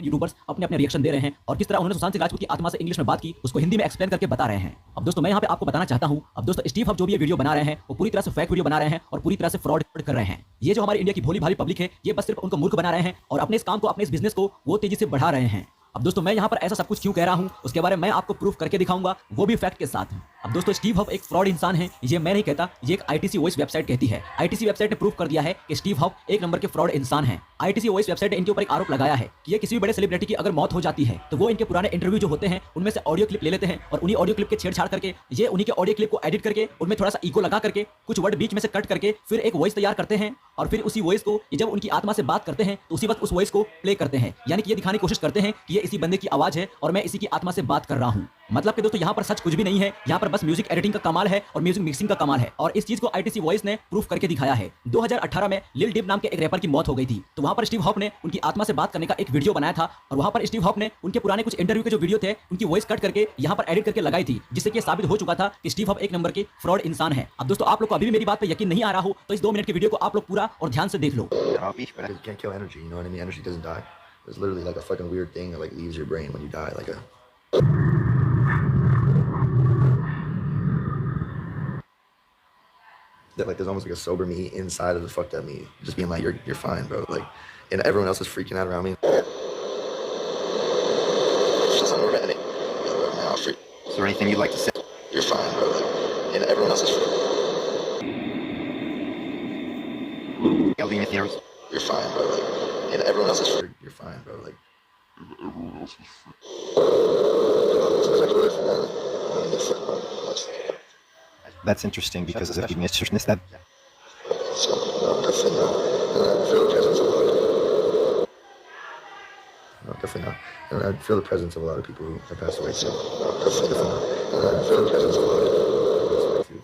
YouTubers अपने अपने reaction दे रहे हैं और किस तरह उन्होंने सुशांत सिंह राजपूत की आत्मा से इंग्लिश में बात की, उसको हिंदी में एक्सप्लेन करके बता रहे हैं। अब दोस्तों मैं यहाँ पे आपको बताना चाहता हूँ, अब दोस्तों स्टीव हब जो भी ये वीडियो बना रहे हैं वो पूरी तरह से फेक वीडियो बना रहे हैं और पूरी तरह से फ्रॉड कर रहे हैं। ये जो हमारे इंडिया की भोली भाली पब्लिक है, ये बस सिर्फ उनको मूर्ख बना रहे हैं और अपने इस काम को, अपने इस बिजनेस को वो तेजी से बढ़ा रहे हैं। अब दोस्तों मैं यहाँ पर ऐसा सब कुछ क्यों कह रहा हूँ, उसके बारे में मैं आपको प्रूफ करके दिखाऊंगा, वो भी फैक्ट के साथ। अब दोस्तों स्टीव हब एक फ्रॉड इंसान है, ये मैं नहीं कहता, ये एक आईटीसी वॉइस वेबसाइट कहती है। आईटीसी वेबसाइट ने प्रूफ कर दिया है कि स्टीव हब एक नंबर के फ्रॉड इंसान है। आईटीसी वॉइस वेबसाइट ने इनके ऊपर एक आरोप लगाया है कि ये किसी भी बड़े सेलिब्रिटी की अगर मौत हो जाती है तो वो इनके पुराने इंटरव्यू जो होते हैं उनमें से ऑडियो क्लिप ले लेते हैं और उन्हीं ऑडियो क्लिप के छेड़छाड़ करके, ये उन्हीं के ऑडियो क्लिप को एडिट करके उनमें थोड़ा सा इको लगा करके कुछ वर्ड बीच में से कट करके फिर एक वॉइस तैयार करते हैं और फिर उसी वॉइस को जब उनकी आत्मा से बात करते हैं तो उसी वक्त उस वॉइस को प्ले करते हैं। यानी कि ये दिखाने की कोशिश करते हैं कि ये इसी बंदे की आवाज है और मैं इसी की आत्मा से बात कर रहा हूं। मतलब कि दोस्तों यहाँ पर सच कुछ भी नहीं है, यहाँ पर बस म्यूजिक एडिटिंग का कमाल है और म्यूजिक मिक्सिंग का कमाल है। और इस चीज को आईटीसी वॉइस ने प्रूफ करके दिखाया है। 2018 में लिल डिप नाम के एक रैपर की मौत हो गई थी, तो वहां पर स्टीव हॉप ने उनकी आत्मा से बात करने का एक वीडियो बनाया था और वहां पर स्टीव हॉप ने उनके पुराने कुछ इंटरव्यू के जो वीडियो थे उनकी वॉइस कट करके यहाँ पर एडिट करके लगाई थी, जिससे कि साबित हो चुका था कि स्टीव हॉप एक नंबर के फ्रॉड इंसान है। अब दोस्तों आप लोग को अभी भी मेरी बात पर यकीन नहीं आ रहा हो तो इस 2 मिनट की वीडियो को आप लोग पूरा और ध्यान से देख लो। It's literally like a fucking weird thing that like leaves your brain when you die, like a. That like there's almost like a sober me inside of the fucked up me, just being like you're fine, bro. Like, and everyone else is freaking out around me. Just unready. Is there anything you'd like to say? You're fine, bro. Like, and everyone else is freaking. You're fine, bro. Like, and everyone else is free. You're fine, bro. Like, everyone else is free. That's interesting because of the mistressness that. No, definitely not. And I feel the presence of a lot of people who have passed away too. Definitely not. And I feel the presence of a lot of people who have passed away too.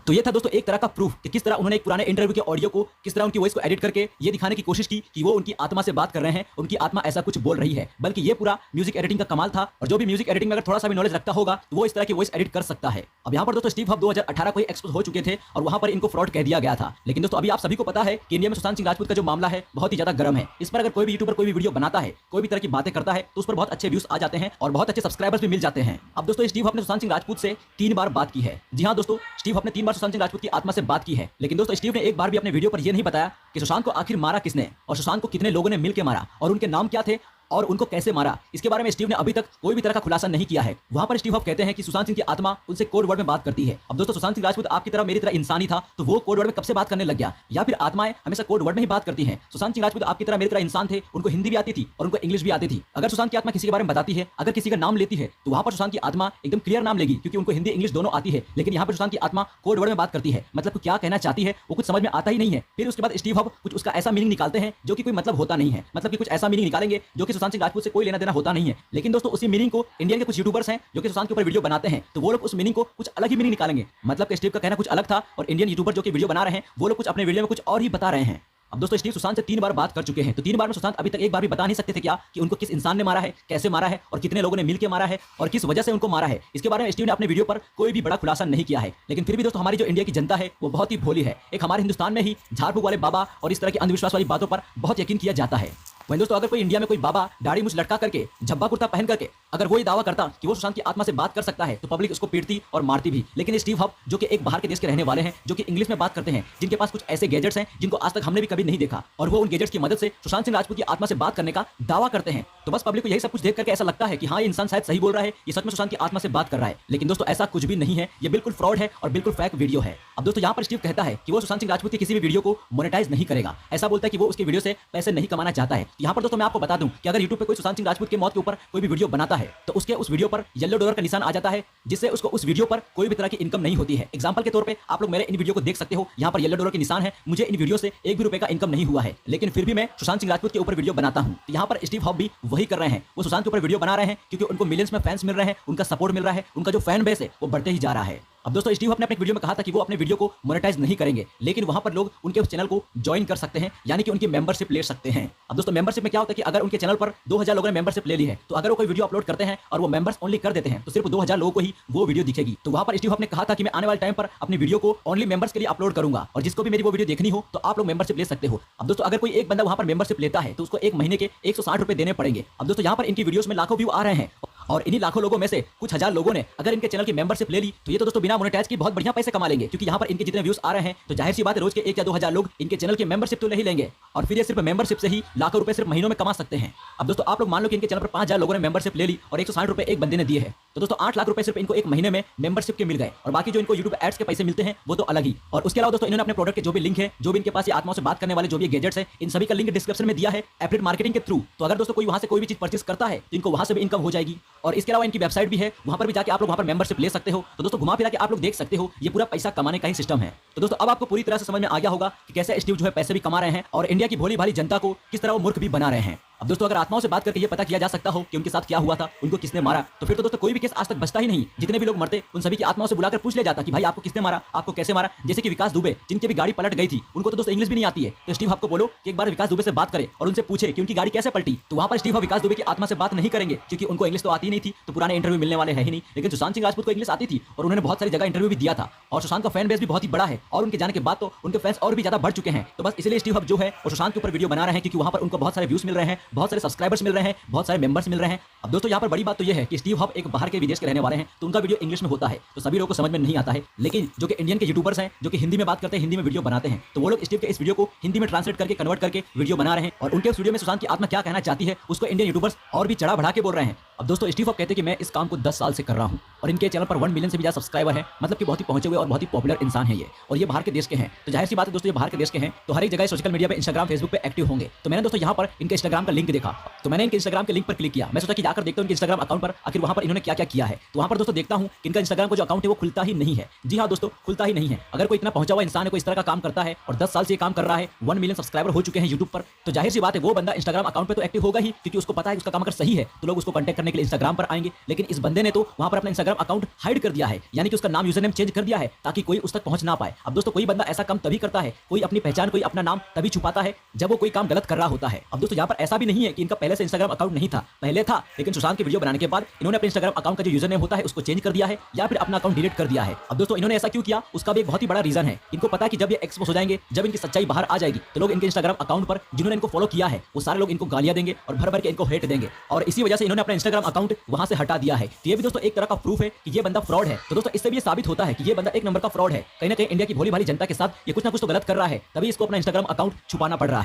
तो ये था दोस्तों एक तरह का proof कि किस तरह उन्होंने एक पुराने इंटरव्यू के ऑडियो को, किस तरह उनकी वॉइस को एडिट करके ये दिखाने की कोशिश की कि वो उनकी आत्मा से बात कर रहे हैं, उनकी आत्मा ऐसा कुछ बोल रही है। बल्कि ये पूरा म्यूजिक एडिटिंग का कमाल था और जो भी म्यूजिक एडिटिंग में अगर थोड़ा सा भी नॉलेज रखता होगा तो वो इस तरह की वॉइस एडिट कर सकता है। अब यहाँ पर दोस्तों स्टीव हब 2018 को ही एक्सपोज हो चुके थे और वहां पर इनको फ्रॉड कह दिया गया था। लेकिन दोस्तों अभी आप सभी को पता है कि इंडिया में सुशांत सिंह राजपूत का जो मामला है बहुत ही ज्यादा गर्म है। इस पर अगर कोई भी यूट्यूबर कोई भी वीडियो बनाता है, कोई भी तरह की बातें करता है तो उस पर बहुत अच्छे व्यूज आ जाते हैं और बहुत अच्छे सब्सक्राइबर्स भी मिल जाते हैं। अब दोस्तों स्टीव हब ने सुशांत सिंह राजपूत से 3 बार बात की है। जी हाँ दोस्तों, स्टीव हब ने 3 बार सुशांत सिंह राजपूत की आत्मा से बात की है। लेकिन दोस्तों स्टीव ने एक बार भी अपने वीडियो पर यह नहीं बताया कि सुशांत को आखिर मारा किसने और सुशांत को कितने लोगों ने मिलकर मारा और उनके नाम क्या थे और उनको कैसे मारा। इसके बारे में स्टीव ने अभी तक कोई भी तरह का खुलासा नहीं किया है। वहां पर स्टीव हब कहते हैं कि सुशांत सिंह की आत्मा उनसे कोड वर्ड में बात करती है। अब दोस्तों सुशांत सिंह राजपूत आपकी तरह मेरी तरह इंसान ही था, तो वो कोड वर्ड में कब से बात करने लग गया, या फिर आत्माएं हमेशा कोड वर्ड में ही बात करती हैं। सुशांत सिंह राजपूत आपकी तरह मेरी तरह इंसान थे, उनको हिंदी भी आती थी और उनको इंग्लिश भी आती थी। अगर सुशांत की आत्मा किसी के बारे में बताती है, अगर किसी का नाम लेती है तो वहां पर सुशांत की आत्मा एकदम क्लियर नाम लेगी, क्योंकि उनको हिंदी इंग्लिश दोनों आती है। लेकिन यहाँ पर सुशांत की आत्मा कोड वर्ड में बात करती है, मतलब क्या कहना चाहती है वो कुछ समझ में आता ही नहीं है। फिर उसके बाद स्टीव हब कुछ उसका ऐसा मीनिंग निकालते हैं जो कि कोई मतलब होता नहीं है, मतलब कि कुछ ऐसा मीनिंग निकालेंगे जो कि सुशांत सिंह राजपूत से कोई देना होता नहीं है। लेकिन दोस्तों उसी मीनिंग को इंडियन के कुछ यूट्यूबर्स हैं जो कि सुशांत के ऊपर वीडियो बनाते हैं, तो वो लोग उस मीनिंग को कुछ अलग ही मीनिंग निकालेंगे। मतलब कि स्टीव का कहना कुछ अलग था और इंडियन यूट्यूबर जो कि वीडियो बना रहे हैं वो लोग कुछ अपने वीडियो में कुछ और ही बता रहे हैं। अब दोस्तों स्टीव सुशांत से 3 बार बात कर चुके हैं, तो 3 बार में सुशांत अभी तक एक बार भी बता नहीं सकते थे क्या कि उनको किस इंसान ने मारा है, कैसे मारा है और कितने लोगों ने मिलकर मारा है और किस वजह से उनको मारा है। इसके बारे में स्टीव ने अपने वीडियो पर कोई भी बड़ा खुलासा नहीं किया है। लेकिन फिर भी दोस्तों हमारी जो इंडिया की जनता है वो बहुत ही भोली है। एक हमारे हिंदुस्तान में ही झाड़ फूक वाले बाबा और इस तरह की अंधविश्वास वाली बातों पर बहुत यकीन किया जाता है। वहीं दोस्तों अगर कोई इंडिया में कोई बाबा दाढ़ी मूंछ लटका करके, झब्बा कुर्ता पहन करके अगर वो ये दावा करता कि वो सुशांत की आत्मा से बात कर सकता है तो पब्लिक उसको पीटती और मारती भी। लेकिन स्टीव हब जो कि एक बाहर के देश के रहने वाले हैं, जो कि इंग्लिश में बात करते हैं, जिनके पास कुछ ऐसे गैजेट्स हैं जिनको आज तक हमने भी कभी नहीं देखा, और वो उन गैजेट्स की मदद से सुशांत सिंह राजपूत की आत्मा से बात करने का दावा करते हैं, तो बस पब्लिक को यही सब कुछ देख करके ऐसा लगता है कि हाँ ये इंसान शायद सही बोल रहा है, ये सच में सुशांत की आत्मा से बात कर रहा है। लेकिन दोस्तों ऐसा कुछ भी नहीं है, ये बिल्कुल फ्रॉड है और बिल्कुल फेक वीडियो है। अब दोस्तों यहाँ पर स्टीव कहता है कि वो सुशांत सिंह राजपूत की किसी भी वीडियो को मोनेटाइज नहीं करेगा। ऐसा बोलता है कि वो उसके वीडियो से पैसे नहीं कमाना चाहता है। यहाँ पर दोस्तों मैं आपको बता दूं कि अगर यूट्यूब पे कोई सुशांत सिंह राजपूत की मौत के ऊपर कोई भी वीडियो बनाता है तो उसके उस वीडियो पर येलो डॉलर का निशान आ जाता है, जिससे उसको उस वीडियो पर कोई भी तरह की इनकम नहीं होती है। एग्जांपल के तौर पे आप लोग मेरे इन वीडियो को देख सकते हो, यहाँ पर येलो डॉलर के निशान है, मुझे इन वीडियो से 1 भी रुपए का इनकम नहीं हुआ है, लेकिन फिर भी मैं सुशांत सिंह राजपूत के ऊपर वीडियो बनाता हूँ। यहाँ पर स्टीव हब भी वही कर रहे हैं, वो सुशांत के ऊपर वीडियो बना रहे हैं क्योंकि उनको मिलियंस में फैंस मिल रहे हैं, उनका सपोर्ट मिल रहा है, उनका जो फैन बेस है वो बढ़ते ही जा रहा है। अब दोस्तों स्टीव अपने वीडियो में कहा था कि वो अपने वीडियो को मोनेटाइज नहीं करेंगे, लेकिन वहां पर लोग उनके उस चैनल को ज्वाइन कर सकते हैं, यानी कि उनकी मेंबरशिप ले सकते हैं। अब दोस्तों मेंबरशिप में क्या होता है कि अगर उनके चैनल पर 2000 लोगों ने मेंबरशिप ले ली है, तो अगर वो कोई वीडियो अपलोड करते हैं और वो मेंबर्स ओनली कर देते हैं तो सिर्फ 2000 लोगों को ही वो वीडियो दिखेगी। तो वहां पर स्टीव ने कहा था कि मैं आने वाले टाइम पर अपनी वीडियो को ओनली मेंबर्स के लिए अपलोड करूंगा और जिसको भी मेरी वो वीडियो देखनी हो तो आप लोग मेंबरशिप ले सकते हो। अब दोस्तों अगर कोई एक बंदा वहां पर मेंबरशिप लेता है तो उसको एक महीने के 160 रुपए देने पड़ेंगे। अब दोस्तों यहाँ पर इनकी वीडियोस में लाखों व्यू आ रहे हैं और इन्हीं लाखों लोगों में से कुछ हजार लोगों ने अगर इनके चैनल की मेंबरशिप ले ली तो ये तो दोस्तों बिना मोनेटाइज के बहुत बढ़िया पैसे कमा लेंगे, क्योंकि यहाँ पर इनके जितने व्यूज आ रहे हैं तो जाहिर सी बात है रोज के 1 या 2 हजार लोग इनके चैनल की मेंबरशिप तो ले ही लेंगे और फिर ये सिर्फ मेंबरशिप से ही लाखों रुपए सिर्फ महीनों में कमा सकते हैं। अब दोस्तों आप लोग मान लो कि इनके चैनल पर 5000 लोगों ने मेंबरशिप ले ली और 160 रुपए एक बंदे ने दिए हैं, तो दोस्तों 8 लाख रुपए सिर्फ इनको एक महीने में मेंबरशिप के मिल गए और बाकी जो इनको यूट्यूब एड्स के पैसे मिलते हैं वो तो अलग ही। और उसके अलावा दोस्तों इन्होंने अपने प्रोडक्ट के जो भी लिंक है, जो भी इनके पास ये आत्माओं से बात करने वाले जो भी गैजेट्स है, इन सभी का लिंक डिस्क्रिप्शन में दिया है एफिलिएट मार्केटिंग के थ्रू। तो अगर दोस्तों कोई वहां से कोई भी चीज परचेस करता है तो इनको वहां से भी इनकम हो जाएगी। और इसके अलावा इनकी वेबसाइट भी है, वहां पर भी जाके आप लोग वहां पर मेंबरशिप ले सकते हो। तो दोस्तों घुमा फिरा के आप लोग देख सकते हो ये पूरा पैसा कमाने का ही सिस्टम है। तो दोस्तों अब आपको पूरी तरह से समझ में आ गया होगा कि कैसे स्टीव जो है पैसे भी कमा रहे हैं और इंडिया की भोली भाली जनता को किस तरह वो मूर्ख भी बना रहे हैं। अब दोस्तों अगर आत्माओं से बात करके ये पता किया जा सकता हो कि उनके साथ क्या हुआ था, उनको किसने मारा, तो फिर तो दोस्तों कोई भी केस आज तक बचता ही नहीं। जितने भी लोग मरते उन सभी की आत्माओं से बुलाकर पूछ लिया जाता कि भाई आपको किसने मारा, आपको कैसे मारा। जैसे कि विकास दुबे जिनकी भी गाड़ी पलट गई थी, उनको तो दोस्तों इंग्लिश भी नहीं आती है, तो स्टीव आपको बोलो कि एक बार विकास दुबे से बात करे और उनसे पूछे कि उनकी गाड़ी कैसे पलटी। तो वहां पर स्टीव विकास दुबे की आत्मा से बात नहीं करेंगे क्योंकि उनको इंग्लिश तो आती नहीं थी, तो पुराने इंटरव्यू मिलने वाले है ही नहीं। लेकिन सुशांत सिंह राजपूत को इंग्लिश आती थी और उन्होंने बहुत सारी जगह इंटरव्यू भी दिया था और सुशांत का फैन बेस भी बहुत ही बड़ा है और उनके जाने के बाद तो उनके फैंस और भी ज्यादा बढ़ चुके हैं। तो बस इसलिए स्टीव जो है वो सुशांत के ऊपर वीडियो बना रहे हैं क्योंकि वहां पर उनको बहुत सारे व्यूज मिल रहे हैं, बहुत सारे सब्सक्राइबर्स मिल रहे हैं, बहुत सारे मेंबर्स मिल रहे हैं। अब दोस्तों यहाँ पर बड़ी बात तो ये है कि स्टीव हब एक बाहर के विदेश के रहने वाले हैं, तो उनका वीडियो इंग्लिश में होता है तो सभी लोगों को समझ में नहीं आता है। लेकिन जो कि इंडियन के यूट्यूबर्स हैं जो कि हिंदी में बात करते हैं, हिंदी में वीडियो बनाते हैं, तो वो लोग स्टीव के इस वीडियो को हिंदी में ट्रांसलेट करके कन्वर्ट करके वीडियो बना रहे हैं और उनके उस वीडियो में सुशांत की आत्मा क्या कहना चाहती है उसको इंडियन यूट्यूबर्स और भी चढ़ा बढ़ा के बोल रहे हैं। अब दोस्तों स्टीव हब कहते हैं कि मैं इस काम को 10 साल से कर रहा हूं और इनके चैनल पर 1 मिलियन से भी ज्यादा सब्सक्राइबर है, मतलब कि बहुत ही पहुंचे हुए और बहुत ही पॉपुलर इंसान है ये, और ये बाहर के देश के हैं। तो जाहिर सी बात है दोस्तों ये बाहर के देश के हैं तो हर एक जगह सोशल मीडिया पे, इंस्टाग्राम, फेसबुक पे एक्टिव होंगे। तो मैंने दोस्तों यहाँ पर इनके इंस्टाग्राम का लिंक देखा, तो मैंने इनके इंस्टाग्राम के लिंक पर क्लिक किया। मैं सोचा कि जाकर देखता हूं इनके इंस्टाग्राम अकाउंट पर आखिर वहां पर इन्होंने क्या क्या किया है। तो वहां पर दोस्तों देखता हूं कि इनका इंस्टाग्राम का जो अकाउंट है वो खुलता ही नहीं है। जी हाँ दोस्तों, खुलता ही नहीं है। अगर कोई इतना पहुंचा हुआ इंसान है, कोई इस तरह का काम करता है और 10 साल से ये काम कर रहा है, 1 मिलियन सब्सक्राइबर हो चुके हैं यूट्यूब पर, तो जाहिर सी बात है वो बंदा इंस्टाग्राम अकाउंट पे तो एक्टिव होगा ही, क्योंकि उसको पता है उसका काम अगर सही है तो लोग उसको कांटेक्ट करने के लिए इंस्टाग्राम पर आएंगे। लेकिन इस बंदे ने तो वहां पर अपना इंस्टाग्राम अकाउंट हाइड कर दिया है, यानी कि उसका नाम, यूजर नेम चेंज कर दिया है ताकि कोई उस तक पहुंच ना पाए। अब दोस्तों कोई बंदा ऐसा काम तभी करता है, कोई अपनी पहचान, कोई अपना नाम तभी छुपाता है जब वो कोई काम गलत कर रहा होता है। अब दोस्तों यहाँ पर ऐसा भी नहीं है कि इनका पहले से इंस्टाग्राम अकाउंट नहीं था, पहले था, लेकिन सुशांत की वीडियो बनाने के बाद इन्होंने अपने इंस्टाग्राम अकाउंट का जो यूजर नेम होता है उसको चेंज कर दिया है या फिर अपना अकाउंट डिलीट कर दिया है। अब दोस्तों इन्होंने ऐसा क्यों किया उसका भी एक बहुत ही बड़ा रीजन है। इनको पता है कि जब ये एक्सपोज हो जाएंगे, जब इनकी सच्चाई बाहर आ जाएगी, तो लोग इनके इंस्टाग्राम अकाउंट पर जिन्होंने इनको फॉलो किया है वो सारे लोग इनको गालियां देंगे और भर भर के इनको हेट देंगे, और इसी वजह से इन्होंने अपना इंस्टाग्राम अकाउंट वहां से हटा दिया है। तो ये भी दोस्तों एक तरह का प्रूफ है कि ये बंदा फ्रॉड है। तो दोस्तों इससे भी ये साबित होता है कि ये बंदा एक नंबर का फ्रॉड है। कहीं ना कहीं इंडिया की भोली भाली जनता के साथ ये कुछ ना कुछ तो गलत कर रहा है, तभी इसको अपना इंस्टाग्राम अकाउंट छुपाना पड़ रहा है।